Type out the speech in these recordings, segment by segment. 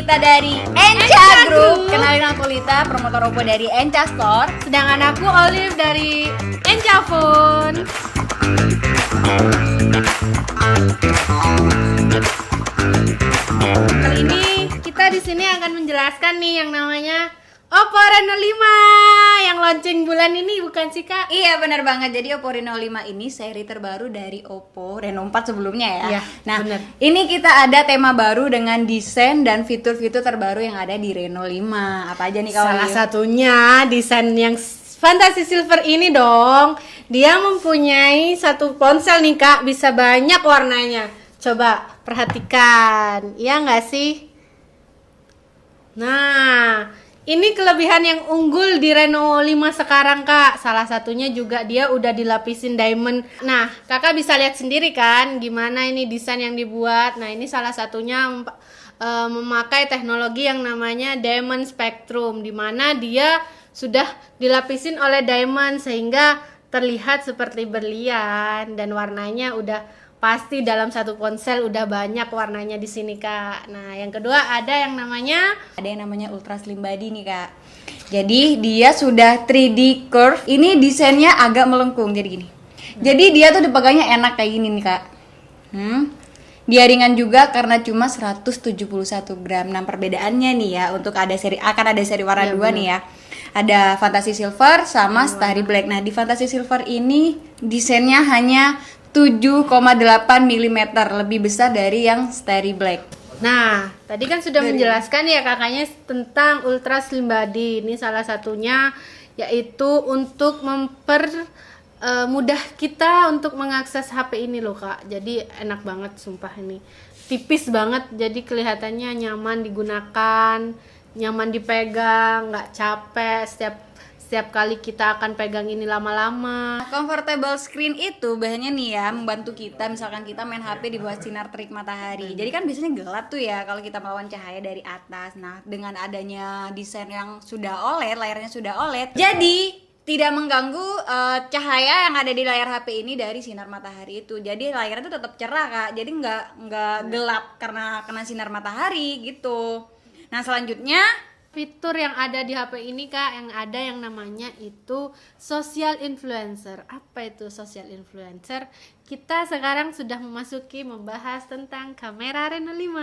kita dari Enca Group. Kenalin aku Lita, promotor Oppo dari Enca Store. Sedangkan aku Olive dari Enca Phone. Kali ini kita di sini akan menjelaskan nih yang namanya Oppo Reno 5 yang launching bulan ini, bukan sih Kak? Iya benar banget, jadi Oppo Reno 5 ini seri terbaru dari Oppo Reno 4 sebelumnya ya. Iya, nah bener. ini kita ada tema baru dengan desain dan fitur-fitur terbaru yang ada di Reno 5. Apa aja nih kawan? Salah satunya desain yang Fantasy Silver ini dong. Dia mempunyai satu ponsel nih Kak, bisa banyak warnanya. Coba perhatikan, iya nggak sih? Nah, ini kelebihan yang unggul di Reno 5 sekarang Kak. Salah satunya juga dia udah dilapisin diamond. Nah, Kakak bisa lihat sendiri kan gimana ini desain yang dibuat. Nah, ini salah satunya memakai teknologi yang namanya Diamond Spectrum, di mana dia sudah dilapisin oleh diamond sehingga terlihat seperti berlian dan warnanya udah pasti dalam satu ponsel udah banyak warnanya di sini Kak. Nah, yang kedua ada yang namanya Ultra Slim Body nih Kak. Jadi dia sudah 3D curve. Ini desainnya agak melengkung jadi gini. Jadi dia tuh dipegangnya enak kayak gini nih Kak. Dia ringan juga karena cuma 171 gram. Nah, perbedaannya nih ya, untuk akan ada seri warna dua nih ya. Ada Fantasy Silver sama Starry Black. Nah, di Fantasy Silver ini desainnya hanya 7,8 mm, lebih besar dari yang Starry Black. Nah, tadi kan sudah menjelaskan ya kakaknya tentang Ultra Slim Body. Ini salah satunya yaitu untuk mudah kita untuk mengakses HP ini loh Kak. Jadi enak banget sumpah ini. Tipis banget jadi kelihatannya nyaman digunakan, nyaman dipegang, nggak capek setiap kali kita akan pegang ini lama-lama. Comfortable screen itu bahannya nih ya membantu kita misalkan kita main HP di bawah sinar terik matahari. Jadi kan biasanya gelap tuh ya kalau kita melawan cahaya dari atas. Nah, dengan adanya desain yang sudah OLED, layarnya sudah OLED, jadi tidak mengganggu cahaya yang ada di layar HP ini dari sinar matahari itu. Jadi layarnya tuh tetap cerah Kak. Jadi nggak gelap karena kena sinar matahari gitu. Nah, selanjutnya Fitur yang ada di HP ini Kak, yang ada yang namanya itu social influencer. Apa itu social influencer? Kita sekarang sudah membahas tentang kamera Reno 5.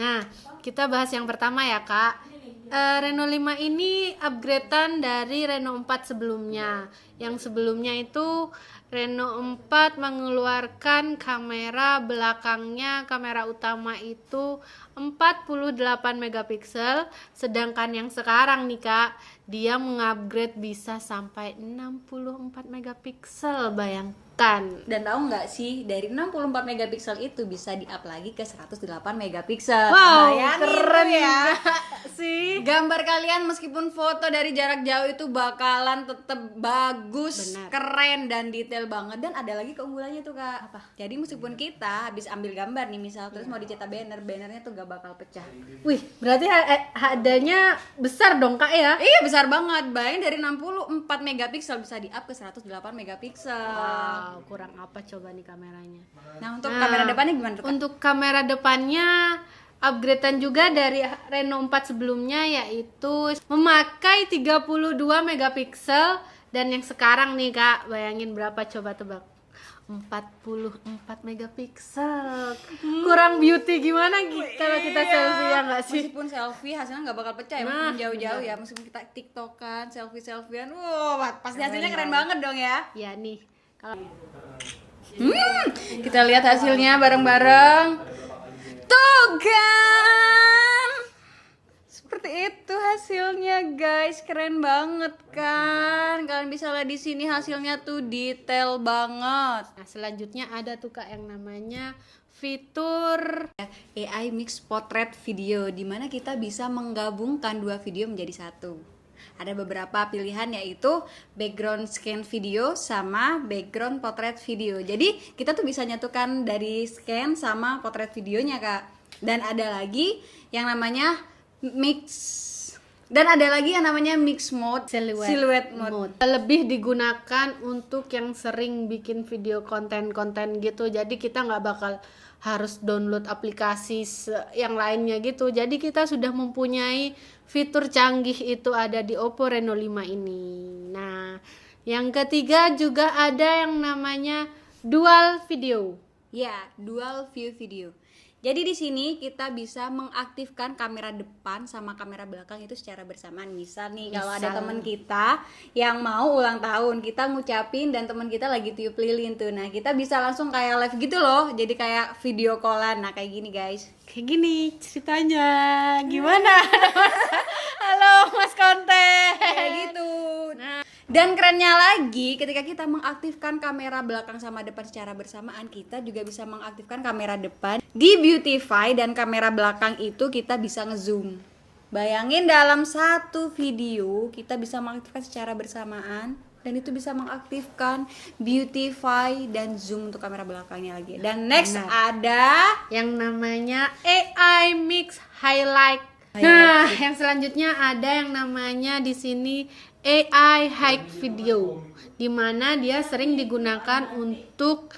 Nah, kita bahas yang pertama ya Kak. Reno 5 ini upgradean dari Reno 4 sebelumnya. Yang sebelumnya itu Reno 4 mengeluarkan kamera belakangnya, kamera utama itu 48 megapiksel, sedangkan yang sekarang nih Kak, dia mengupgrade bisa sampai 64 megapiksel, bayangkan. Dan tahu nggak sih, dari 64 megapiksel itu bisa di-up lagi ke 108 megapiksel. Wow, Bayangin keren tuh ya. sih. Gambar kalian meskipun foto dari jarak jauh itu bakalan tetap bagus, Benar. keren dan detail banget. Dan ada lagi keunggulannya tuh Kak. Apa? Jadi meskipun kita habis ambil gambar nih misal terus mau dicetak bannernya tuh gak bakal pecah. Wih, berarti HD-nya besar dong Kak ya? Iya besar banget. Bayangin dari 64 megapiksel bisa di-up ke 108 megapiksel. Wow, kurang apa coba nih kameranya? Nah, untuk kamera depannya gimana tuh Kak? Untuk kamera depannya upgradean juga dari Reno 4 sebelumnya, yaitu memakai 32 megapiksel, dan yang sekarang nih Kak, bayangin berapa coba tebak? 44 megapiksel. Kurang beauty gimana kalau kita selfie ya nggak sih? Meskipun selfie hasilnya nggak bakal pecah ya, Nah, meskipun jauh-jauh ya, meskipun kita tiktokan, selfie-selfian, wow, pasti hasilnya keren banget dong ya. Ya nih, kalau Kita lihat hasilnya bareng-bareng. Tuh kan, seperti itu hasilnya guys, keren banget kan. Kalian bisa lihat di sini hasilnya tuh detail banget. nah, selanjutnya ada tuh Kak yang namanya fitur AI Mix Portrait Video, dimana kita bisa menggabungkan dua video menjadi satu. Ada beberapa pilihan yaitu background scan video sama background portrait video. Jadi kita tuh bisa nyatukan dari scan sama portrait videonya Kak. Dan ada lagi yang namanya mix Dan ada lagi yang namanya mix mode, Silhouette mode. lebih digunakan untuk yang sering bikin video konten-konten gitu, jadi kita nggak bakal harus download aplikasi yang lainnya gitu. Jadi kita sudah mempunyai fitur canggih itu ada di Oppo Reno 5 ini. Nah, yang ketiga juga ada yang namanya dual video. Ya, dual view video. Jadi di sini kita bisa mengaktifkan kamera depan sama kamera belakang itu secara bersamaan. Misal nih kalau ada teman kita yang mau ulang tahun, kita ngucapin dan teman kita lagi tiup lilin tuh. Nah, kita bisa langsung kayak live gitu loh. Jadi kayak video callan. Nah, kayak gini, guys. Kayak gini ceritanya. Gimana? Halo Mas Konten. Kayak gitu. Dan kerennya lagi, ketika kita mengaktifkan kamera belakang sama depan secara bersamaan, kita juga bisa mengaktifkan kamera depan di Beautify, dan kamera belakang itu kita bisa ngezoom. Bayangin dalam satu video kita bisa mengaktifkan secara bersamaan, dan itu bisa mengaktifkan Beautify dan zoom untuk kamera belakangnya lagi. Dan next ada yang namanya AI Mix Highlight. Nah, yang selanjutnya ada yang namanya di sini AI High Video, dimana dia sering digunakan untuk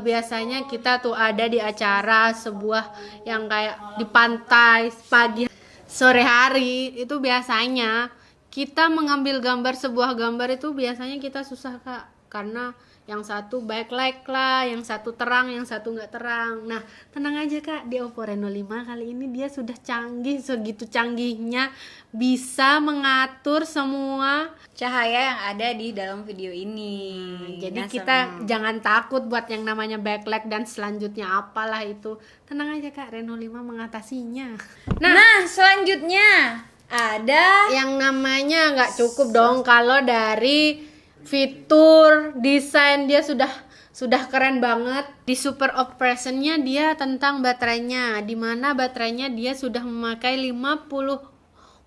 biasanya kita tuh ada di acara sebuah yang kayak di pantai pagi sore hari, itu biasanya kita mengambil gambar sebuah gambar itu biasanya kita susah Kak, karena yang satu backlight lah, yang satu terang, yang satu nggak terang. Nah, tenang aja Kak, di Oppo Reno 5 kali ini dia sudah canggih, segitu canggihnya bisa mengatur semua cahaya yang ada di dalam video ini. Jadi kita jangan takut buat yang namanya backlight dan selanjutnya apalah itu. Tenang aja Kak, Reno 5 mengatasinya. Nah, selanjutnya ada Yang namanya nggak cukup dong kalau dari fitur desain dia sudah keren banget. Di super operationnya dia tentang baterainya, dimana baterainya dia sudah memakai 50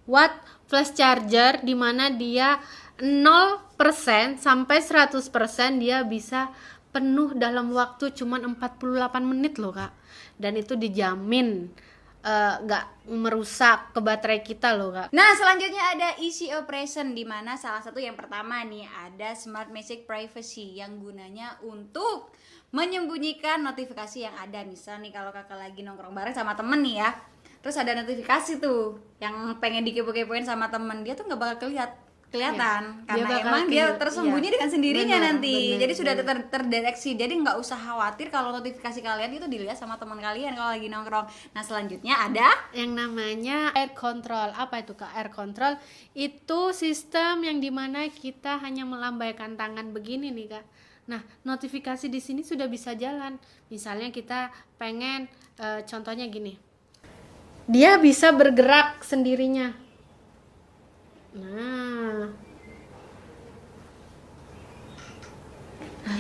watt flash charger, dimana dia 0% sampai 100% dia bisa penuh dalam waktu cuman 48 menit loh Kak. Dan itu dijamin nggak merusak ke baterai kita loh Kak. Nah, selanjutnya ada easy operation, di mana salah satu yang pertama nih ada smart message privacy yang gunanya untuk menyembunyikan notifikasi yang ada. Misal nih kalau kakak lagi nongkrong bareng sama temen nih ya, terus ada notifikasi tuh yang pengen dikepo-kepoin sama temen, dia tuh nggak bakal kelihatan Dia karena bakal emang dia tersembunyi dengan sendirinya Benar, nanti. benar, Jadi sudah terdeteksi. Jadi nggak usah khawatir kalau notifikasi kalian itu dilihat sama teman kalian kalau lagi nongkrong. Nah, selanjutnya ada yang namanya air control. Apa itu Kak? Air control itu sistem yang dimana kita hanya melambaikan tangan begini nih Kak. Nah, notifikasi di sini sudah bisa jalan. Misalnya kita pengen contohnya gini, dia bisa bergerak sendirinya. Nah,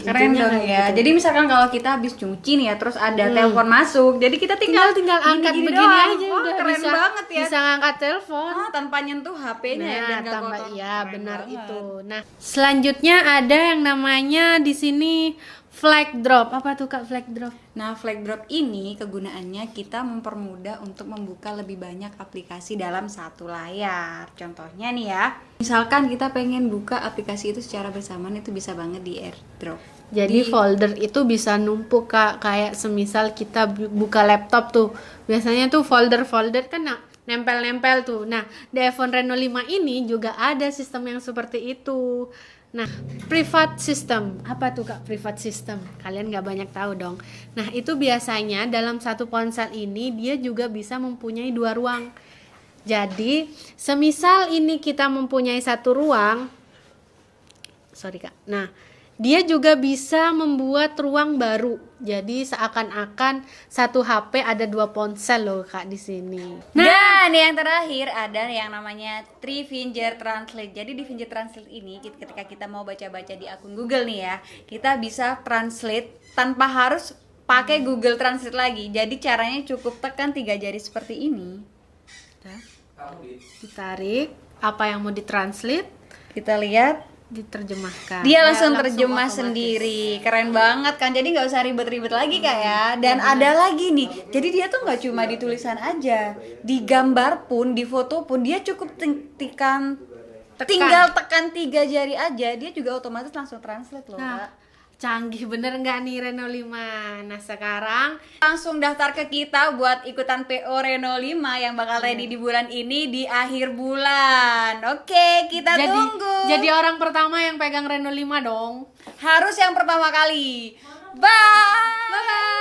keren dong ya. gitu. Jadi misalkan kalau kita habis cuci nih ya, terus ada telepon masuk, jadi kita tinggal angkat begini doang. aja Wah, udah keren bisa, banget ya. bisa ngangkat telepon. Tanpa nyentuh HP-nya ya, dan nggak kotor. Iya Keren benar banget. itu. Nah, selanjutnya ada yang namanya di sini flag drop. Apa tuh Kak flag drop? Nah, flag drop ini kegunaannya kita mempermudah untuk membuka lebih banyak aplikasi dalam satu layar. Contohnya nih ya, misalkan kita pengen buka aplikasi itu secara bersamaan, itu bisa banget di AirDrop. Jadi folder itu bisa numpuk Kak, kayak semisal kita buka laptop tuh. Biasanya tuh folder-folder kan nempel-nempel tuh. Nah, di iPhone Reno 5 ini juga ada sistem yang seperti itu. Nah, private system. Apa tuh Kak private system? Kalian nggak banyak tahu dong. Nah, itu biasanya dalam satu ponsel ini dia juga bisa mempunyai 2 ruang. Jadi, semisal ini kita mempunyai 1 ruang. Sorry Kak. Nah, dia juga bisa membuat ruang baru. Jadi seakan-akan satu HP ada 2 ponsel loh Kak di sini. Dan yang terakhir ada yang namanya Three Finger Translate. Jadi di Finger Translate ini ketika kita mau baca-baca di akun Google nih ya, kita bisa translate tanpa harus pakai Google Translate lagi. Jadi caranya cukup tekan 3 jari seperti ini. Ditarik apa yang mau ditranslate. Kita lihat diterjemahkan. Dia langsung terjemah otomatis. sendiri, keren banget kan. Jadi nggak usah ribet-ribet lagi kak ya. Dan ada lagi nih, jadi dia tuh nggak cuma di tulisan aja, di gambar pun, di foto pun dia cukup Tekan. tinggal tekan 3 jari aja, dia juga otomatis langsung translate loh Nah, kak. canggih bener nggak nih Reno 5? Nah sekarang Langsung daftar ke kita buat ikutan PO Reno 5 yang bakal ready di bulan ini di akhir bulan. Oke, kita tunggu. jadi orang pertama yang pegang Reno 5 dong. Harus yang pertama kali. Bye. Bye bye.